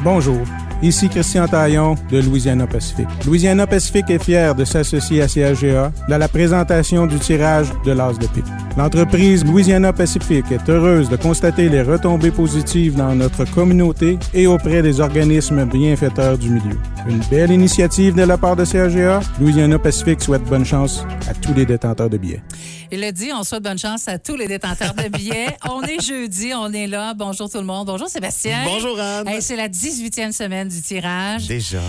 Bonjour, ici Christian Taillon de Louisiana Pacific. Louisiana Pacific est fier de s'associer à CAGA dans la présentation du tirage de l'As de pique. L'entreprise Louisiana Pacific est heureuse de constater les retombées positives dans notre communauté et auprès des organismes bienfaiteurs du milieu. Une belle initiative de la part de CAGA. Louisiana Pacific souhaite bonne chance à tous les détenteurs de billets. Il a dit, on souhaite bonne chance à tous les détenteurs de billets. On est jeudi, on est là. Bonjour tout le monde. Bonjour Sébastien. Bonjour Anne. Hey, c'est la 18e semaine du tirage. Déjà?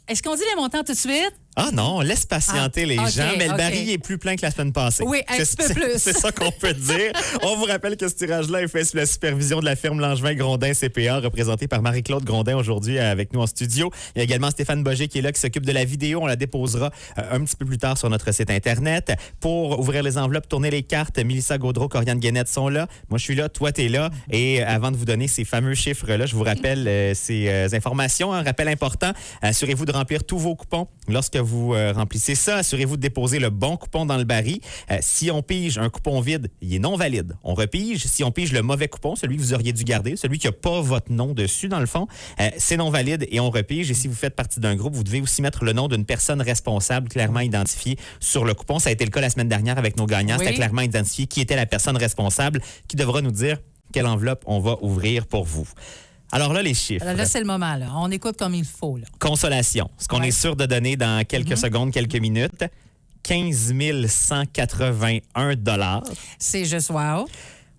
Est-ce qu'on dit les montants tout de suite? Ah non, laisse patienter les gens, mais le baril est plus plein que la semaine passée. Oui, un petit peu plus. C'est ça qu'on peut dire. On vous rappelle que ce tirage-là est fait sous la supervision de la firme Langevin-Grondin CPA, représentée par Marie-Claude Grondin aujourd'hui avec nous en studio. Il y a également Stéphane Boger qui est là, qui s'occupe de la vidéo. On la déposera un petit peu plus tard sur notre site Internet. Pour ouvrir les enveloppes, tourner les cartes, Mélissa Gaudreau, Corianne Guénette sont là. Moi, je suis là, toi, t'es là. Et avant de vous donner ces fameux chiffres-là, je vous rappelle ces informations. Un rappel important, assurez-vous de remplir tous vos coupons lorsque vous remplissez ça. Assurez-vous de déposer le bon coupon dans le baril. Si on pige un coupon vide, il est non valide. On repige. Si on pige le mauvais coupon, celui que vous auriez dû garder, celui qui n'a pas votre nom dessus, dans le fond, c'est non valide et on repige. Et si vous faites partie d'un groupe, vous devez aussi mettre le nom d'une personne responsable clairement identifiée sur le coupon. Ça a été le cas la semaine dernière avec nos gagnants. Oui. C'était clairement identifié qui était la personne responsable qui devra nous dire quelle enveloppe on va ouvrir pour vous. Alors là, les chiffres. Là, c'est le moment. Là. On écoute comme il faut. Là. Consolation. Ce qu'on est sûr de donner dans quelques secondes, quelques minutes. 15 181 $. C'est juste wow.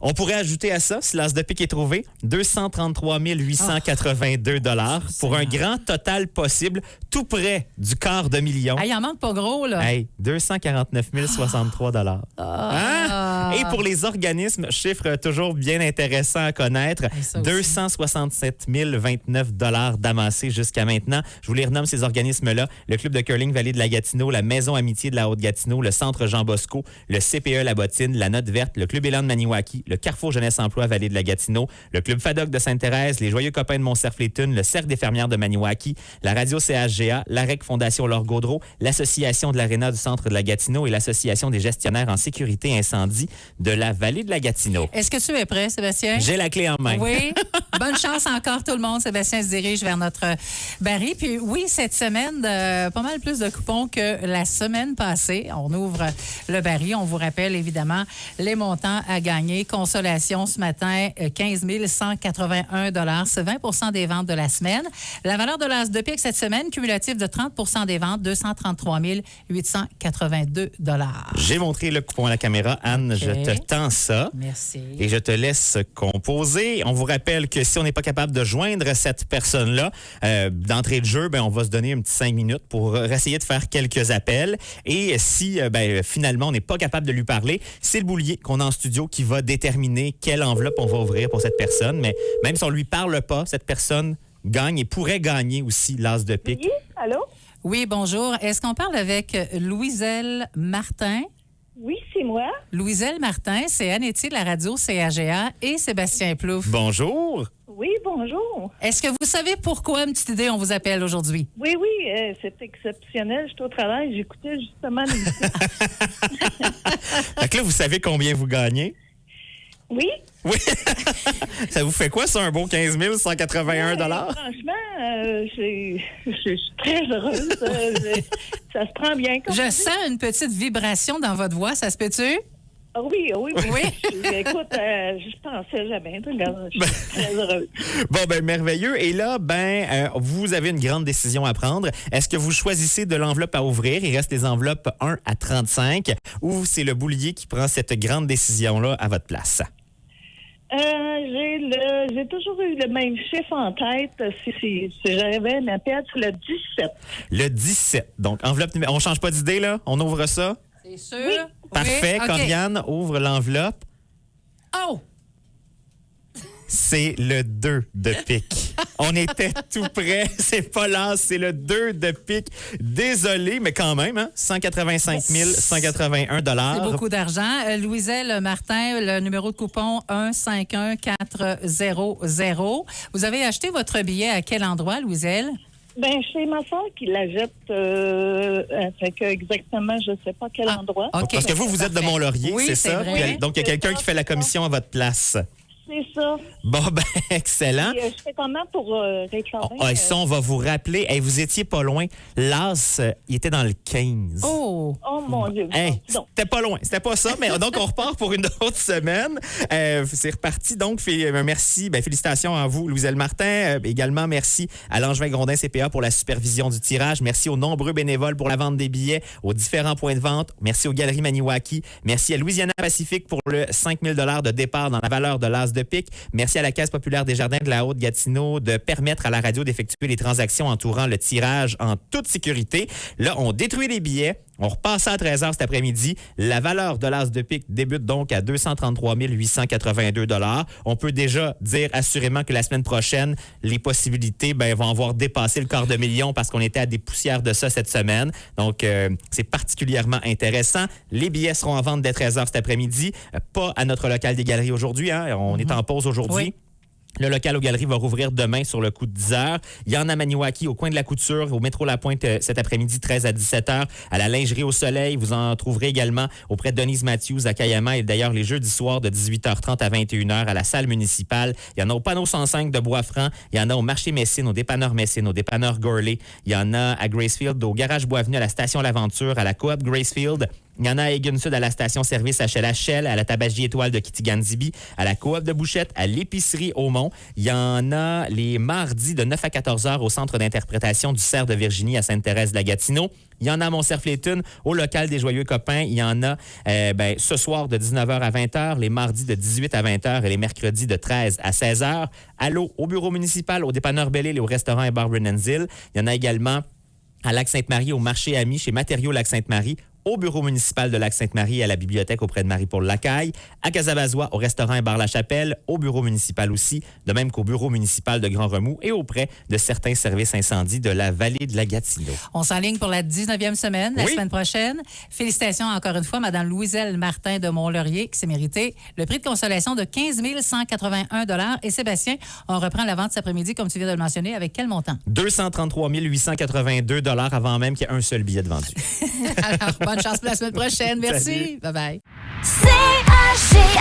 On pourrait ajouter à ça, si l'as de pique est trouvé, 233 882 $ pour un grand total possible, tout près du quart de million. Il en manque pas gros, là. Hey, 249 063 $. Hein? Et pour les organismes, chiffre toujours bien intéressant à connaître, 267 029 $ d'amassés jusqu'à maintenant. Je vous les renomme, ces organismes-là. Le Club de curling Vallée de la Gatineau, la Maison Amitié de la Haute-Gatineau, le Centre Jean Bosco, le CPE La Bottine, la Note Verte, le Club Élan de Maniwaki, le Carrefour Jeunesse Emploi Vallée de la Gatineau, le Club Fadoc de Sainte-Thérèse, les Joyeux Copains de Mont-Cerf-Létune, le Cercle des Fermières de Maniwaki, la Radio CHGA, l'AREC Fondation Laure Gaudreau, l'Association de l'Aréna du Centre de la Gatineau et l'Association des gestionnaires en sécurité et incendie de la Vallée de la Gatineau. Est-ce que tu es prêt, Sébastien? J'ai la clé en main. Oui. Bonne chance encore tout le monde. Sébastien se dirige vers notre baril. Puis oui, cette semaine, pas mal plus de coupons que la semaine passée. On ouvre le baril. On vous rappelle évidemment les montants à gagner. Consolation ce matin, 15 181 $. C'est 20 des ventes de la semaine. La valeur de l'as de pique cette semaine, cumulative de 30 des ventes, 233 882 $. J'ai montré le coupon à la caméra. Anne, OK. je te tends ça. Merci. Et je te laisse composer. On vous rappelle que si on n'est pas capable de joindre cette personne-là, d'entrée de jeu, on va se donner un petit 5 minutes pour essayer de faire quelques appels. Et si finalement on n'est pas capable de lui parler, c'est le boulier qu'on a en studio qui va déterminer quelle enveloppe on va ouvrir pour cette personne. Mais même si on ne lui parle pas, cette personne gagne et pourrait gagner aussi l'as de pique. Oui, allô? Oui, bonjour. Est-ce qu'on parle avec Louiselle Martin? Oui, c'est moi. Louiselle Martin, c'est Anne-Étienne de la radio CAGA et Sébastien Plouffe. Bonjour. Oui, bonjour. Est-ce que vous savez pourquoi, une petite idée, on vous appelle aujourd'hui? Oui, c'est exceptionnel. Je suis au travail. J'écoutais justement l'émission. Fait que là, vous savez combien vous gagnez? Oui? Oui. Ça vous fait quoi, ça, un beau 15 181 $? Franchement, je suis très heureuse. Ça se prend bien. Comme Je sens une petite vibration dans votre voix, ça se peut-tu? Ah oui. Oui. Écoute, je pensais jamais. Regarde, je suis très heureuse. Bon, merveilleux. Et là, vous avez une grande décision à prendre. Est-ce que vous choisissez de l'enveloppe à ouvrir? Il reste les enveloppes 1 à 35. Ou c'est le boulier qui prend cette grande décision-là à votre place? J'ai toujours eu le même chiffre en tête. Si j'avais un appel, c'est le 17. Le 17. Donc, enveloppe numéro... On change pas d'idée, là? On ouvre ça? C'est sûr? Oui. Parfait. OK. Corianne, ouvre l'enveloppe. Oh! C'est le 2 de pique. On était tout près. C'est pas l'as, c'est le 2 de pique. Désolé, mais quand même, hein? 185 181 $. C'est beaucoup d'argent. Louiselle Martin, le numéro de coupon 151400. Vous avez acheté votre billet à quel endroit, Louiselle? C'est ma soeur qui la jette. Fait que exactement, je ne sais pas quel endroit. OK. Parce que vous êtes de Mont-Laurier, Oui, c'est c'est ça? vrai. Donc, il y a quelqu'un qui fait la commission à votre place. C'est ça. Bon, ben, excellent. Et, je fais comment pour réclamer? Ça, on va vous rappeler. Hey, vous étiez pas loin. L'As, il était dans le 15. Oh! Oh mon Dieu. Hey, Non. c'était pas loin. C'était pas ça, mais donc on repart pour une autre semaine. C'est reparti. Donc, merci. Félicitations à vous, Louise-Elle Martin. Également, merci à Langevin Grondin CPA pour la supervision du tirage. Merci aux nombreux bénévoles pour la vente des billets aux différents points de vente. Merci aux Galeries Maniwaki. Merci à Louisiana Pacifique pour le 5 000 $ de départ dans la valeur de l'As de pique. Merci à la Caisse populaire des Jardins de la Haute-Gatineau de permettre à la radio d'effectuer les transactions entourant le tirage en toute sécurité. Là, on détruit les billets. On repasse à 13h cet après-midi. La valeur de l'As de pique débute donc à 233 882 $. On peut déjà dire assurément que la semaine prochaine, les possibilités vont avoir dépassé le quart de million parce qu'on était à des poussières de ça cette semaine. Donc, c'est particulièrement intéressant. Les billets seront en vente dès 13h cet après-midi. Pas à notre local des Galeries aujourd'hui. Hein? On est en pause aujourd'hui. Oui. Le local aux Galeries va rouvrir demain sur le coup de 10 h. Il y en a à Maniwaki, au coin de la Couture, au métro La Pointe cet après-midi, 13 à 17 h. À la Lingerie au Soleil, vous en trouverez également auprès de Denise Matthews à Kayama et d'ailleurs les jeudis soirs de 18h30 à 21h à la salle municipale. Il y en a au panneau 105 de Bois-Franc. Il y en a au marché Messine, au dépanneur Messine, au dépanneur Gurley. Il y en a à Gracefield, au garage Boisvenu, à la station L'Aventure, à la coop Gracefield. Il y en a à Egan Sud, à la station-service HLHL, à la tabagie Étoile de Kitigan-Zibi, à la coop de Bouchette, à l'épicerie Aumont. Il y en a les mardis de 9 à 14 h au centre d'interprétation du Cerf de Virginie à Sainte-Thérèse-de-la-Gatineau. Il y en a à Mont-Cerf-Létune, au local des Joyeux Copains. Il y en a ce soir de 19h à 20h, les mardis de 18 à 20h et les mercredis de 13 à 16h. Allô, au bureau municipal, au dépanneur Belle-Île et au restaurant et bar Brennanville. Il y en a également à Lac-Sainte-Marie, au marché Ami, chez Matériaux Lac-Sainte-Marie, au bureau municipal de Lac-Sainte-Marie et à la bibliothèque auprès de Marie-Paul Lacaille, à Casavazois, au restaurant et bar La Chapelle, au bureau municipal aussi, de même qu'au bureau municipal de Grand-Remous et auprès de certains services incendies de la vallée de la Gatineau. On s'enligne pour la 19e semaine, la semaine prochaine. Félicitations encore une fois, Mme Louise-Elle Martin de Mont-Laurier, qui s'est mérité le prix de consolation de 15 181 $. Et Sébastien, on reprend la vente cet après-midi, comme tu viens de le mentionner, avec quel montant? 233 882 $ avant même qu'il y ait un seul billet de vendu. Alors, bonne chance pour la semaine prochaine. Merci. Salut. Bye-bye. CHGL.